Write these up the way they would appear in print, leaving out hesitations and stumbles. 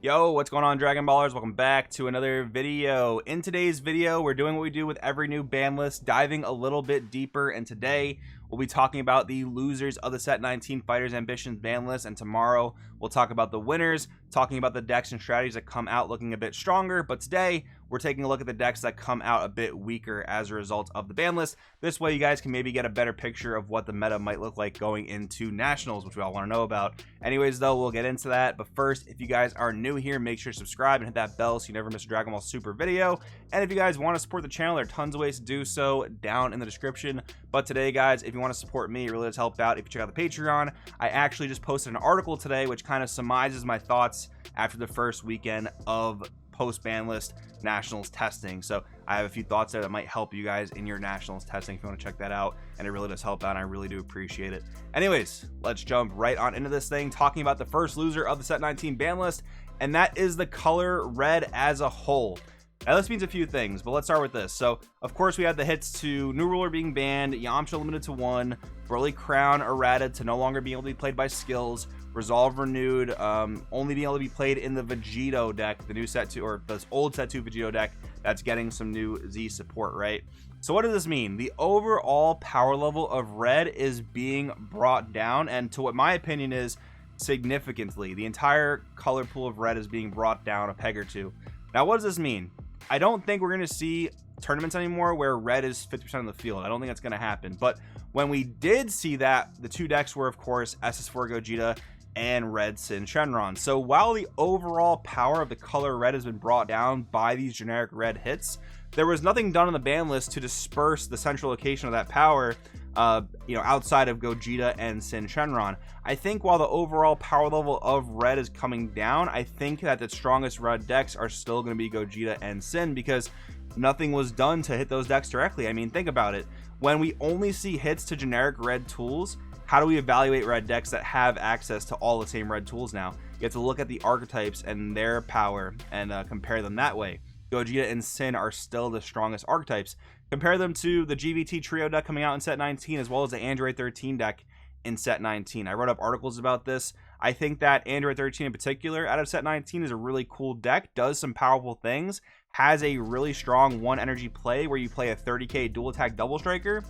Yo, what's going on, Dragon Ballers? Welcome back to another video. In today's video, we're doing what we do with every new ban list, diving a little bit deeper, and today we'll be talking about the losers of the Set 19 Fighters Ambitions ban list, and tomorrow we'll talk about the winners, talking about the decks and strategies that come out looking a bit stronger, but today we're taking a look at the decks that come out a bit weaker as a result of the ban list. This way you guys can maybe get a better picture of what the meta might look like going into Nationals, which we all want to know about. Anyways though, we'll get into that, but first, if you guys are new here, make sure to subscribe and hit that bell so you never miss a Dragon Ball Super video. And if you guys want to support the channel, there are tons of ways to do so down in the description. But today guys, if you want to support me, it really does help out if you check out the Patreon. I actually just posted an article today which kind of surmises my thoughts after the first weekend of post-ban list Nationals testing. So I have a few thoughts there that might help you guys in your Nationals testing if you want to check that out, and it really does help out and I really do appreciate it. Anyways, let's jump right on into this thing, talking about the first loser of the Set 19 ban list, and that is the color red as a whole. Now this means a few things, but let's start with this. So of course we had the hits to New Ruler being banned, Yamcha limited to 1, Broly Crown errata to no longer being able to be played by skills, Resolve renewed, only being able to be played in the Vegito deck, the new set 2, or this old set 2 Vegito deck that's getting some new Z support, right? So what does this mean? The overall power level of red is being brought down, and to what my opinion is significantly. The entire color pool of red is being brought down a peg or two. Now what does this mean? I don't think we're going to see tournaments anymore where red is 50% of the field. I don't think that's going to happen. But when we did see that, the two decks were, of course, SS4 Gogeta and Red Sin Shenron. So while the overall power of the color red has been brought down by these generic red hits, there was nothing done on the ban list to disperse the central location of that power, outside of Gogeta and Sin Shenron. I think while the overall power level of red is coming down, I think that the strongest red decks are still going to be Gogeta and Sin, because nothing was done to hit those decks directly. I mean, think about it. When we only see hits to generic red tools, how do we evaluate red decks that have access to all the same red tools now? You have to look at the archetypes and their power and compare them that way. Gogeta and Sin are still the strongest archetypes. Compare them to the GVT Trio deck coming out in Set 19, as well as the Android 13 deck in Set 19. I wrote up articles about this. I think that Android 13 in particular out of Set 19 is a really cool deck, does some powerful things, has a really strong 1 energy play where you play a 30k dual attack double striker.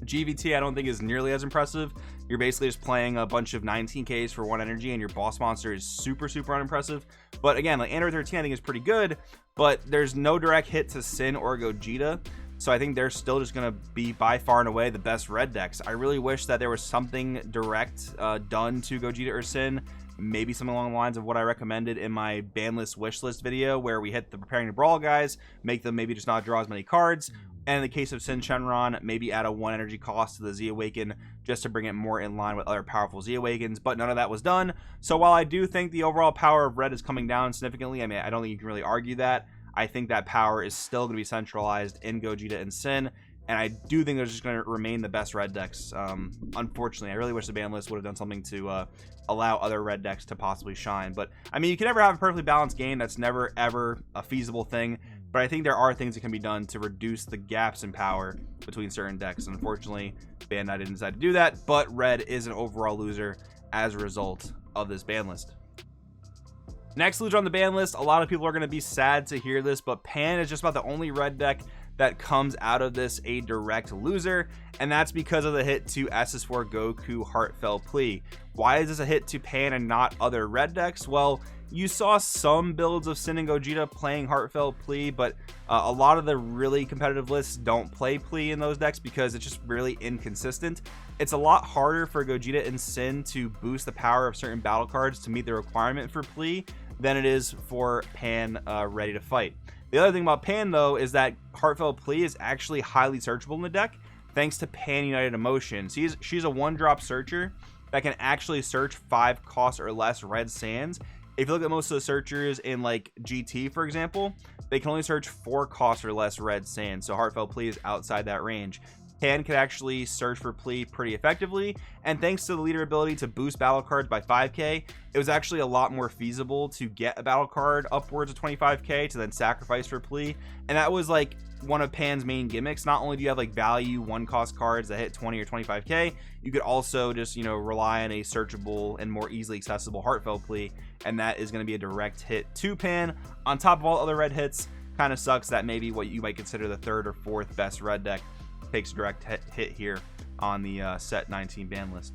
GVT I don't think is nearly as impressive. You're basically just playing a bunch of 19ks for 1 energy and your boss monster is super unimpressive. But again, like Android 13 I think is pretty good, but there's no direct hit to Sin or Gogeta. So I think they're still just going to be by far and away the best red decks. I really wish that there was something direct done to Gogeta or Sin. Maybe something along the lines of what I recommended in my ban list wish list video, where we hit the preparing to brawl guys, make them maybe just not draw as many cards. And in the case of Sin Shenron, maybe add a 1 energy cost to the Z Awaken just to bring it more in line with other powerful Z Awakens, but none of that was done. So while I do think the overall power of red is coming down significantly, I mean, I don't think you can really argue that. I think that power is still going to be centralized in Gogeta and Sin, and I do think they're just going to remain the best red decks. Unfortunately, I really wish the ban list would have done something to allow other red decks to possibly shine. But I mean, you can never have a perfectly balanced game. That's never ever a feasible thing. But I think there are things that can be done to reduce the gaps in power between certain decks. Unfortunately, Bandai didn't decide to do that, but red is an overall loser as a result of this ban list. Next loser on the ban list, a lot of people are going to be sad to hear this, but Pan is just about the only red deck that comes out of this a direct loser, and that's because of the hit to SS4 Goku Heartfelt Plea. Why is this a hit to Pan and not other red decks? Well, you saw some builds of Sin and Gogeta playing Heartfelt Plea, but a lot of the really competitive lists don't play Plea in those decks because it's just really inconsistent. It's a lot harder for Gogeta and Sin to boost the power of certain battle cards to meet the requirement for Plea than it is for Pan Ready to Fight. The other thing about Pan, though, is that Heartfelt Plea is actually highly searchable in the deck thanks to Pan United Emotion. She's a 1-drop searcher that can actually search 5 cost or less red sands. If you look at most of the searchers in like GT, for example, they can only search 4 cost or less red sands, so Heartfelt Plea is outside that range. Pan can actually search for plea pretty effectively, and thanks to the leader ability to boost battle cards by 5k, it was actually a lot more feasible to get a battle card upwards of 25k to then sacrifice for plea. And that was like one of Pan's main gimmicks. Not only do you have like value 1-cost cards that hit 20 or 25k, you could also just, you know, rely on a searchable and more easily accessible Heartfelt plea, and that is going to be a direct hit to Pan on top of all other red hits. Kind of sucks that maybe what you might consider the 3rd or 4th best red deck takes a direct hit here on the set 19 ban list.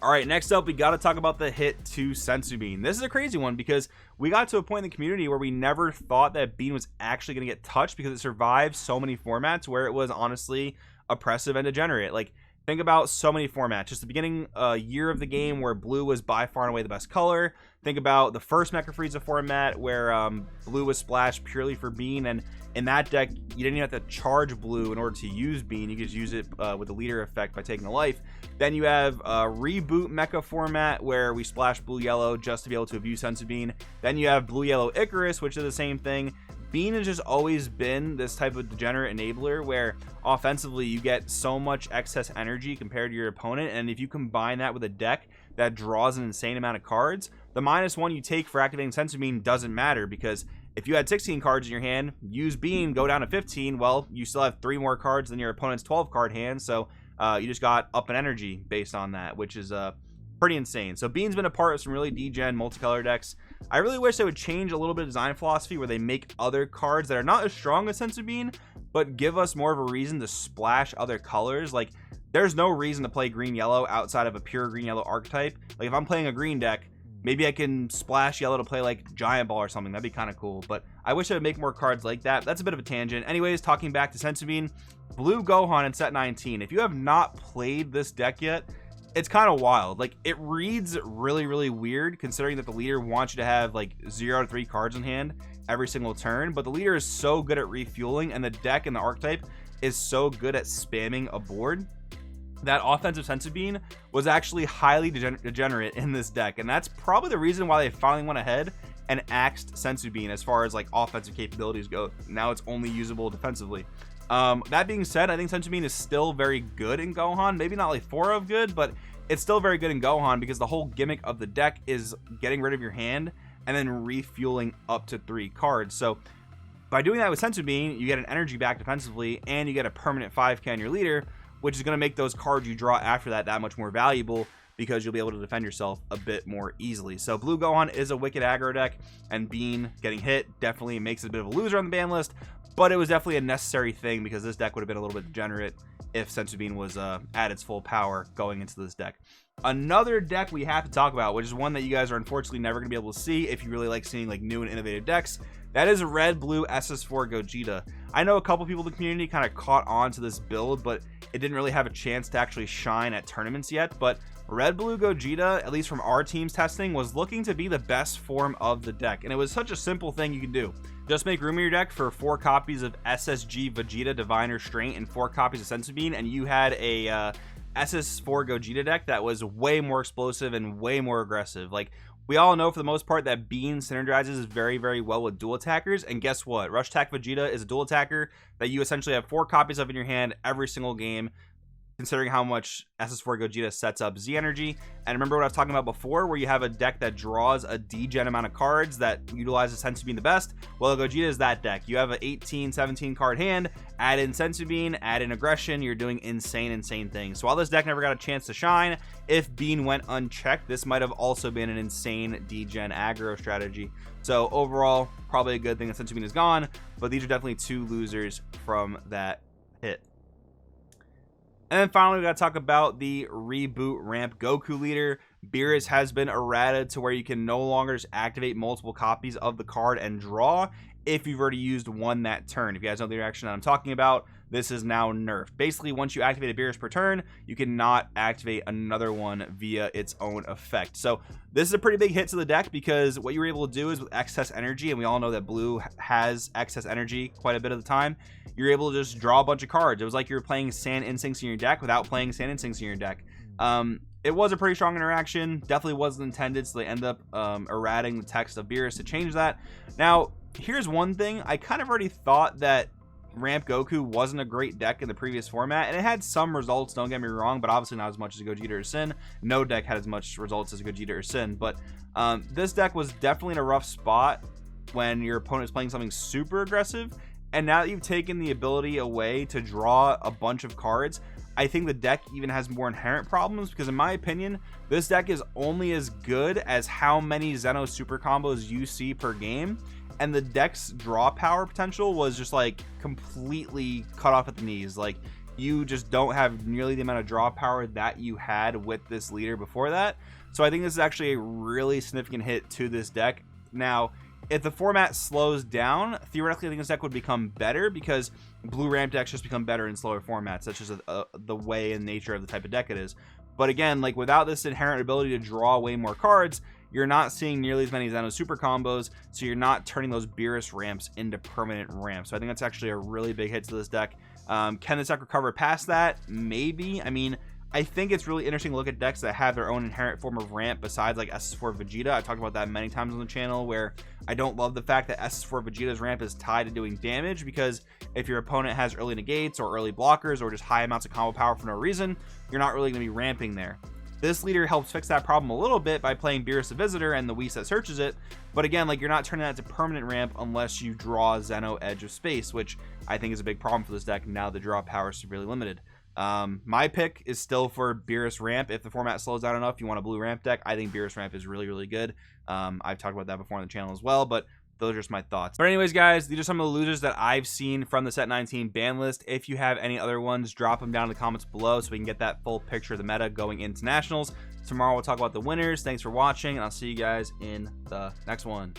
All right, next up, we got to talk about the hit to Senzu Bean. This is a crazy one because we got to a point in the community where we never thought that Bean was actually going to get touched because it survived so many formats where it was honestly oppressive and degenerate. Like, think about so many formats. Just the beginning year of the game where blue was by far and away the best color. Think about the first Mecha Frieza format where blue was splashed purely for Bean, and in that deck you didn't even have to charge blue in order to use Bean. You could just use it with the leader effect by taking a life. Then you have a reboot mecha format where we splash blue yellow just to be able to abuse Senzu Bean. Then you have blue yellow Icarus, which is the same thing. Bean has just always been this type of degenerate enabler where offensively you get so much excess energy compared to your opponent, and if you combine that with a deck that draws an insane amount of cards, the -1 you take for activating Senzu Bean doesn't matter, because if you had 16 cards in your hand, use Bean, go down to 15, well, you still have 3 more cards than your opponent's 12 card hand, so you just got up in energy based on that, which is pretty insane. So Bean's been a part of some really degen multicolor decks. I really wish they would change a little bit of design philosophy where they make other cards that are not as strong as Senzu Bean, but give us more of a reason to splash other colors. Like, there's no reason to play green yellow outside of a pure green yellow archetype. Like, if I'm playing a green deck, maybe I can splash yellow to play like Giant Ball or something. That'd be kind of cool, but I wish I would make more cards like that. That's a bit of a tangent. Anyways, talking back to Senzu Bean, Blue Gohan in set 19. If you have not played this deck yet, it's kind of wild. Like, it reads really weird considering that the leader wants you to have like 0 to 3 cards in hand every single turn, but the leader is so good at refueling, and the deck and the archetype is so good at spamming a board that offensive Senzu Bean was actually highly degenerate in this deck, and that's probably the reason why they finally went ahead and axed Senzu Bean as far as like offensive capabilities go. Now it's only usable defensively. That being said, I think Senzu Bean is still very good in Gohan. Maybe not like 4 of good, but it's still very good in Gohan because the whole gimmick of the deck is getting rid of your hand and then refueling up to 3 cards. So by doing that with Senzu Bean, you get an energy back defensively, and you get a permanent 5k on your leader, which is going to make those cards you draw after that much more valuable, because you'll be able to defend yourself a bit more easily. So Blue Gohan is a wicked aggro deck, and Bean getting hit definitely makes it a bit of a loser on the ban list, but it was definitely a necessary thing because this deck would have been a little bit degenerate if Senzu Bean was at its full power going into this deck. Another deck we have to talk about, which is one that you guys are unfortunately never going to be able to see if you really like seeing like new and innovative decks, that is Red Blue SS4 Gogeta. I know a couple people in the community kind of caught on to this build, but it didn't really have a chance to actually shine at tournaments yet. But Red Blue Gogeta, at least from our team's testing, was looking to be the best form of the deck, and it was such a simple thing you can do. Just make room in your deck for 4 copies of SSG Vegeta Divine Restraint and 4 copies of Senzu Bean, and you had a SS4 Gogeta deck that was way more explosive and way more aggressive. Like, we all know for the most part that Bean synergizes very well with dual attackers, and guess what? Rush Attack Vegeta is a dual attacker that you essentially have 4 copies of in your hand every single game, considering how much SS4 Gogeta sets up Z energy. And remember what I was talking about before, where you have a deck that draws a degen amount of cards that utilizes Senzu Bean the best? Well, Gogeta is that deck. You have an 18-17 card hand, add in Senzu Bean, add in aggression, you're doing insane things. So while this deck never got a chance to shine, if Bean went unchecked, this might have also been an insane degen aggro strategy. So overall, probably a good thing that Senzu Bean is gone, but these are definitely 2 losers from that hit. And then finally, we got to talk about the reboot ramp Goku leader. Beerus has been errated to where you can no longer just activate multiple copies of the card and draw if you've already used one that turn. If you guys know the reaction that I'm talking about, this is now nerfed. Basically, once you activate a Beerus per turn, you cannot activate another one via its own effect. So this is a pretty big hit to the deck, because what you were able to do is with excess energy, and we all know that blue has excess energy quite a bit of the time, you're able to just draw a bunch of cards. It was like you were playing Sand Instincts in your deck without playing Sand Instincts in your deck. It was a pretty strong interaction, definitely wasn't intended, so they end up errating the text of Beerus to change that. Now, here's one thing. I kind of already thought that Ramp Goku wasn't a great deck in the previous format, and it had some results, don't get me wrong, but obviously not as much as Gogeta or Sin. No deck had as much results as Gogeta or Sin, but this deck was definitely in a rough spot when your opponent is playing something super aggressive. And now that you've taken the ability away to draw a bunch of cards, I think the deck even has more inherent problems, because in my opinion, this deck is only as good as how many Zeno super combos you see per game. And the deck's draw power potential was just like completely cut off at the knees. Like, you just don't have nearly the amount of draw power that you had with this leader before that. So I think this is actually a really significant hit to this deck. Now, if the format slows down, theoretically I think this deck would become better, because blue ramp decks just become better in slower formats. That's just the way and nature of the type of deck it is. But again, like, without this inherent ability to draw way more cards, you're not seeing nearly as many Zeno super combos, so you're not turning those Beerus ramps into permanent ramps. So I think that's actually a really big hit to this deck. Can this deck recover past that? Maybe. I mean, I think it's really interesting to look at decks that have their own inherent form of ramp besides like SS4 Vegeta. I've talked about that many times on the channel, where I don't love the fact that SS4 Vegeta's ramp is tied to doing damage, because if your opponent has early negates or early blockers or just high amounts of combo power for no reason, you're not really going to be ramping there. This leader helps fix that problem a little bit by playing Beerus the Visitor and the Whis that searches it, but again, like, you're not turning that to permanent ramp unless you draw Zeno Edge of Space, which I think is a big problem for this deck now the draw power is severely limited. My pick is still for Beerus ramp. If the format slows down enough, you want a blue ramp deck, I think Beerus ramp is really, really good. I've talked about that before on the channel as well, but those are just my thoughts. But anyways, guys, these are some of the losers that I've seen from the Set 19 ban list. If you have any other ones, drop them down in the comments below so we can get that full picture of the meta going into Nationals. Tomorrow we'll talk about the winners. Thanks for watching, and I'll see you guys in the next one.